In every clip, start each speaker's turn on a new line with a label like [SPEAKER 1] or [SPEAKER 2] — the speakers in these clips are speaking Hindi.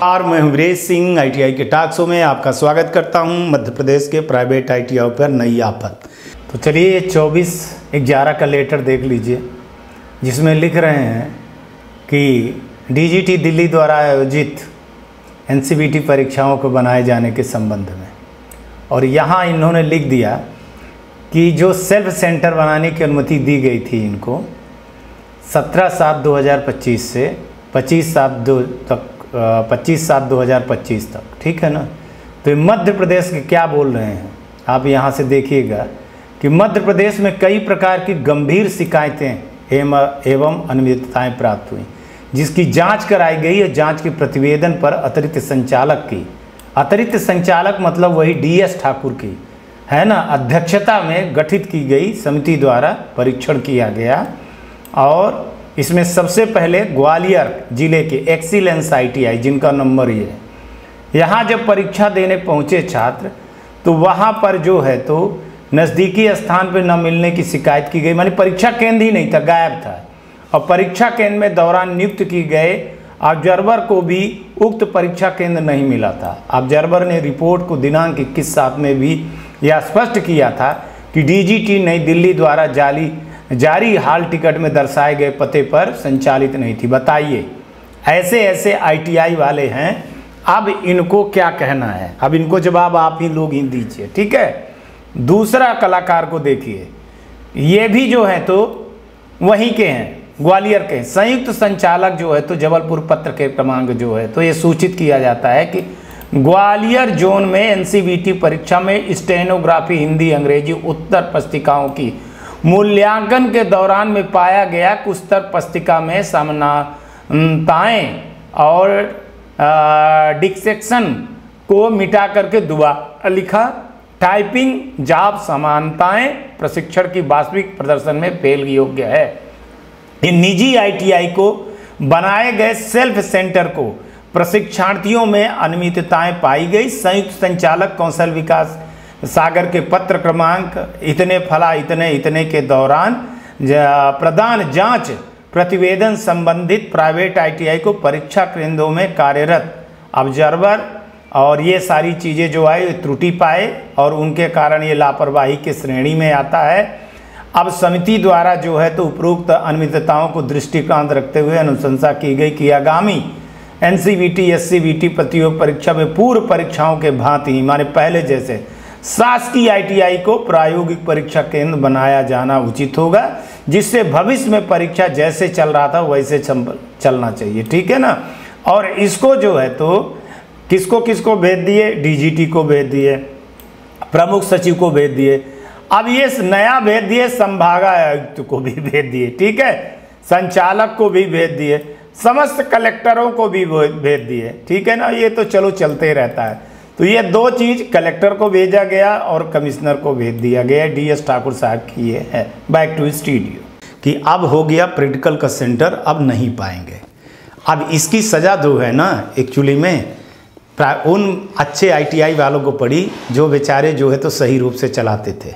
[SPEAKER 1] और मैं वीरेश सिंह ITI के टॉक शो में आपका स्वागत करता हूं। मध्य प्रदेश के प्राइवेट ITI पर नई आफत। तो चलिए 24/11 का लेटर देख लीजिए, जिसमें लिख रहे हैं कि DGT दिल्ली द्वारा आयोजित NCVT परीक्षाओं को बनाए जाने के संबंध में, और यहाँ इन्होंने लिख दिया कि जो सेल्फ सेंटर बनाने की अनुमति दी गई थी इनको 17/7/2025 से 25/7/2025 तक, ठीक है ना। तो ये मध्य प्रदेश के क्या बोल रहे हैं आप यहाँ से देखिएगा कि मध्य प्रदेश में कई प्रकार की गंभीर शिकायतें एवं अनियमितताएं प्राप्त हुई, जिसकी जांच कराई गई है। जांच के प्रतिवेदन पर अतिरिक्त संचालक मतलब वही DS ठाकुर की है ना अध्यक्षता में गठित की गई समिति द्वारा परीक्षण किया गया। और इसमें सबसे पहले ग्वालियर जिले के एक्सीलेंस ITI, जिनका नंबर ये है, यहाँ जब परीक्षा देने पहुँचे छात्र तो वहाँ पर जो है तो नज़दीकी स्थान पर न मिलने की शिकायत की गई। माने परीक्षा केंद्र ही नहीं था, गायब था। और परीक्षा केंद्र में दौरान नियुक्त की गए ऑब्जर्वर को भी उक्त परीक्षा केंद्र नहीं मिला था। ऑब्जर्वर ने रिपोर्ट को दिनांक 21/7 में भी यह स्पष्ट किया था कि DGT नई दिल्ली द्वारा जारी हाल टिकट में दर्शाए गए पते पर संचालित नहीं थी। बताइए, ऐसे ITI वाले हैं, अब इनको क्या कहना है? अब इनको जवाब आप ही लोग ही दीजिए, ठीक है। दूसरा कलाकार को देखिए, ये भी जो है तो वहीं के हैं, ग्वालियर के संयुक्त संचालक जो है तो जबलपुर पत्र के क्रमांक जो है तो ये सूचित किया जाता है कि ग्वालियर जोन में NCVT परीक्षा में स्टेनोग्राफी हिंदी अंग्रेजी उत्तर पुस्तिकाओं की मूल्यांकन के दौरान में पाया गया कि उत्तर पुस्तिका में समानताएं और डिक्सेक्शन को मिटा करके दोबारा लिखा। टाइपिंग जॉब समानताएं प्रशिक्षण की वास्तविक प्रदर्शन में फेल योग्य है। इन निजी ITI को बनाए गए सेल्फ सेंटर को प्रशिक्षार्थियों में अनियमितताएं पाई गई। संयुक्त संचालक कौशल विकास सागर के पत्र क्रमांक इतने के दौरान प्रदान जांच प्रतिवेदन संबंधित प्राइवेट ITI को परीक्षा केंद्रों में कार्यरत ऑब्जर्वर और ये सारी चीज़ें जो है त्रुटि पाए और उनके कारण ये लापरवाही के श्रेणी में आता है। अब समिति द्वारा जो है तो उपरोक्त अनियमितताओं को दृष्टिकांत रखते हुए अनुशंसा की गई कि आगामी NCVT SCVT प्रतियोगी परीक्षा में पूर्व परीक्षाओं के भांति माने पहले जैसे शासकीय ITI को प्रायोगिक परीक्षा केंद्र बनाया जाना उचित होगा, जिससे भविष्य में परीक्षा जैसे चल रहा था वैसे चलना चाहिए, ठीक है ना। और इसको जो है तो किसको भेज दिए? DGT को भेज दिए, प्रमुख सचिव को भेज दिए। अब ये नया भेज दिए, संभागायुक्त को भी भेज दिए, ठीक है, संचालक को भी भेज दिए, समस्त कलेक्टरों को भी भेज दिए, ठीक है ना। ये तो चलो चलते रहता है। तो ये दो चीज़ कलेक्टर को भेजा गया और कमिश्नर को भेज दिया गया। DS ठाकुर साहब की ये है। बैक टू स्टूडियो कि अब हो गया प्रैक्टिकल का सेंटर, अब नहीं पाएंगे। अब इसकी सज़ा जो है ना एक्चुअली में उन अच्छे ITI वालों को पड़ी जो बेचारे जो है तो सही रूप से चलाते थे।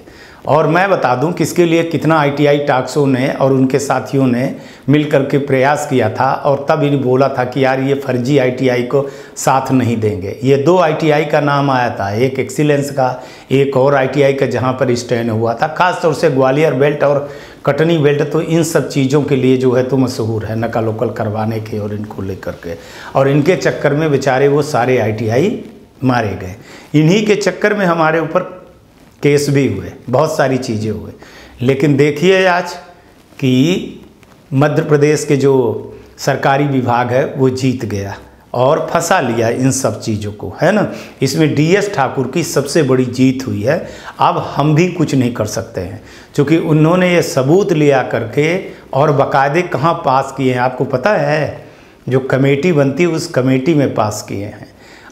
[SPEAKER 1] और मैं बता दूं किसके लिए कितना ITI टॉक शो ने और उनके साथियों ने मिल करके प्रयास किया था, और तब इन्हें बोला था कि यार ये फर्जी ITI को साथ नहीं देंगे। ये 2 ITI का नाम आया था, एक एक्सीलेंस का, एक और ITI का जहां पर स्टैंड हुआ था। खास तौर से ग्वालियर बेल्ट और कटनी बेल्ट तो इन सब चीज़ों के लिए जो है तो मशहूर है, नकल वकल करवाने के और इनको लेकर के। और इनके चक्कर में बेचारे वो सारे ITI मारे गए। इन्हीं के चक्कर में हमारे ऊपर केस भी हुए, बहुत सारी चीज़ें हुए। लेकिन देखिए आज कि मध्य प्रदेश के जो सरकारी विभाग है वो जीत गया और फंसा लिया इन सब चीज़ों को, है ना। इसमें DS ठाकुर की सबसे बड़ी जीत हुई है। अब हम भी कुछ नहीं कर सकते हैं, क्योंकि उन्होंने ये सबूत लिया करके और बाकायदे कहाँ पास किए हैं आपको पता है? जो कमेटी बनती है उस कमेटी में पास किए हैं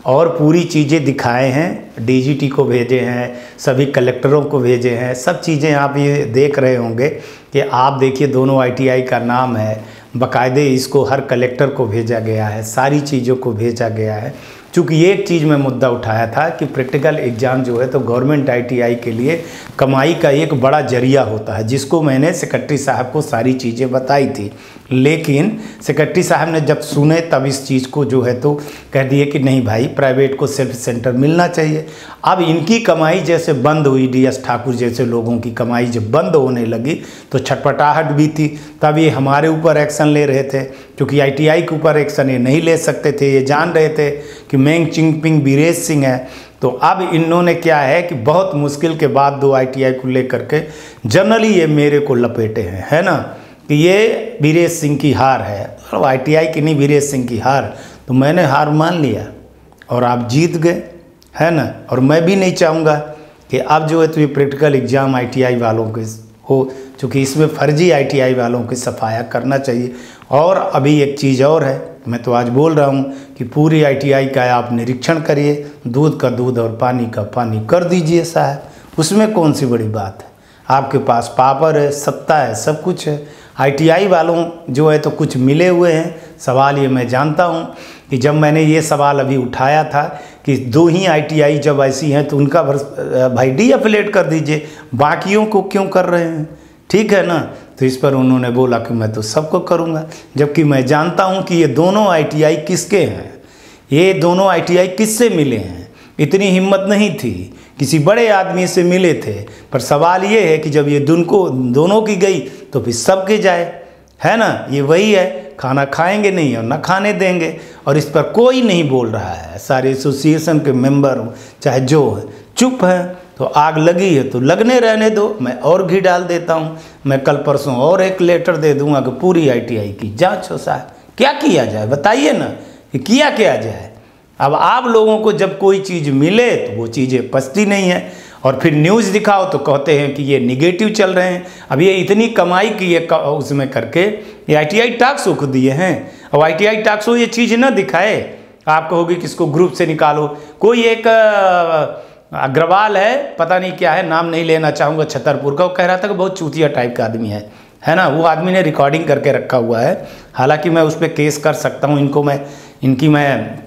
[SPEAKER 1] और पूरी चीज़ें दिखाए हैं। DGT को भेजे हैं, सभी कलेक्टरों को भेजे हैं, सब चीज़ें आप ये देख रहे होंगे कि आप देखिए दोनों ITI का नाम है, बाकायदे इसको हर कलेक्टर को भेजा गया है, सारी चीज़ों को भेजा गया है। चूँकि एक चीज़ मैं मुद्दा उठाया था कि प्रैक्टिकल एग्ज़ाम जो है तो गवर्नमेंट ITI के लिए कमाई का एक बड़ा जरिया होता है, जिसको मैंने सेक्रेटरी साहब को सारी चीज़ें बताई थी। लेकिन सेक्रेटरी साहब ने जब सुने तब इस चीज़ को जो है तो कह दिए कि नहीं भाई, प्राइवेट को सेल्फ सेंटर मिलना चाहिए। अब इनकी कमाई जैसे बंद हुई, DS ठाकुर जैसे लोगों की कमाई जब बंद होने लगी तो छटपटाहट भी थी। तब ये हमारे ऊपर एक्शन ले रहे थे, क्योंकि ITI के ऊपर एक्शन ये नहीं ले सकते थे। ये जान रहे थे कि मेंग चिंगपिंग वीरेश सिंह है। तो अब इन्होंने क्या है कि बहुत मुश्किल के बाद 2 ITI को लेकर के जनरली ये मेरे को लपेटे हैं, है ना, कि ये वीरेश सिंह की हार है। और ITI की नहीं, वीरेश सिंह की हार। तो मैंने हार मान लिया और आप जीत गए, है ना। और मैं भी नहीं चाहूँगा कि अब जो है तो ये प्रैक्टिकल एग्ज़ाम ITI वालों के हो, चूँकि इसमें फर्जी ITI वालों की सफाया करना चाहिए। और अभी एक चीज़ और है, मैं तो आज बोल रहा हूँ कि पूरी ITI का आप निरीक्षण करिए, दूध का दूध और पानी का पानी कर दीजिए साहब, उसमें कौन सी बड़ी बात है। आपके पास पावर है, सत्ता है, सब कुछ है। ITI वालों जो है तो कुछ मिले हुए हैं। सवाल ये मैं जानता हूँ कि जब मैंने ये सवाल अभी उठाया था कि 2 ही ITI जब ऐसी हैं तो उनका भाई डीएफिलेट कर दीजिए, बाकियों को क्यों कर रहे हैं, ठीक है ना। तो इस पर उन्होंने बोला कि मैं तो सबको करूँगा, जबकि मैं जानता हूँ कि ये दोनों ITI किसके हैं, ये दोनों ITI किससे मिले हैं। इतनी हिम्मत नहीं थी, किसी बड़े आदमी से मिले थे। पर सवाल ये है कि जब ये दोनों की गई तो फिर सबके जाए, है ना। ये वही है, खाना खाएंगे नहीं और ना खाने देंगे। और इस पर कोई नहीं बोल रहा है, सारे एसोसिएशन के मेंबर चाहे जो है चुप हैं। तो आग लगी है तो लगने रहने दो, मैं और घी डाल देता हूँ। मैं कल परसों और एक लेटर दे दूंगा कि पूरी ITI की जांच हो। साहब क्या किया जाए बताइए ना, कि किया क्या जाए। अब आप लोगों को जब कोई चीज़ मिले तो वो चीज़ें पचती नहीं है, और फिर न्यूज़ दिखाओ तो कहते हैं कि ये निगेटिव चल रहे हैं। अब ये इतनी कमाई की है उसमें करके ये ITI टैक्स को दिए हैं। अब ITI टैक्स ये चीज़ ना दिखाए, आप कहोगे कि इसको ग्रुप से निकालो। कोई एक अग्रवाल है, पता नहीं क्या है, नाम नहीं लेना चाहूँगा, छतरपुर का, वो कह रहा था कि बहुत चूतिया टाइप का आदमी है ना। वो आदमी ने रिकॉर्डिंग करके रखा हुआ है। हालांकि मैं उस पर केस कर सकता हूँ, इनकी मैं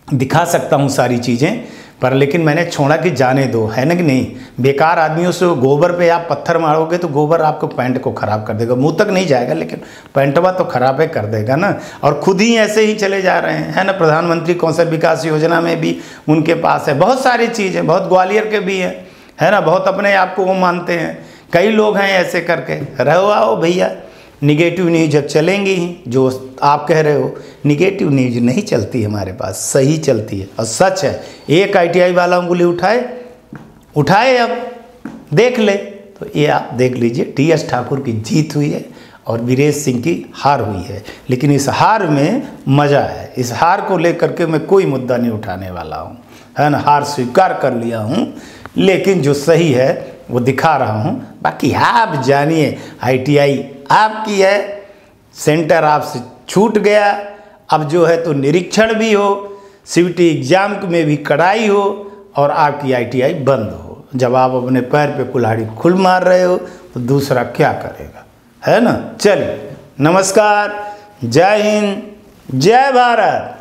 [SPEAKER 1] दिखा सकता हूँ सारी चीज़ें, पर लेकिन मैंने छोड़ा कि जाने दो, है ना कि नहीं। बेकार आदमियों से गोबर पे आप पत्थर मारोगे तो गोबर आपको पैंट को ख़राब कर देगा, मुंह तक नहीं जाएगा लेकिन पैंटवा तो ख़राब है कर देगा ना। और खुद ही ऐसे ही चले जा रहे हैं, है ना। प्रधानमंत्री कौशल विकास योजना में भी उनके पास है बहुत सारी चीज़ें, बहुत ग्वालियर के भी हैं, है ना। बहुत अपने आप को वो मानते हैं। कई लोग हैं ऐसे करके। रहो आओ भैया, निगेटिव न्यूज़ जब चलेंगी ही, जो आप कह रहे हो निगेटिव न्यूज़ नहीं चलती हमारे पास, सही चलती है और सच है। एक ITI वाला उंगली उठाए अब देख ले, तो ये आप देख लीजिए DS ठाकुर की जीत हुई है और वीरेश सिंह की हार हुई है। लेकिन इस हार में मज़ा है, इस हार को लेकर के मैं कोई मुद्दा नहीं उठाने वाला हूँ, है ना। हार स्वीकार कर लिया हूँ, लेकिन जो सही है वो दिखा रहा हूँ। बाकी आप जानिए ITI आपकी है, सेंटर आपसे छूट गया। अब जो है तो निरीक्षण भी हो, CVT एग्ज़ाम में भी कड़ाई हो और आपकी ITI बंद हो। जब आप अपने पैर पे कुल्हाड़ी खुल मार रहे हो तो दूसरा क्या करेगा, है ना। चलिए, नमस्कार, जय हिंद, जय भारत।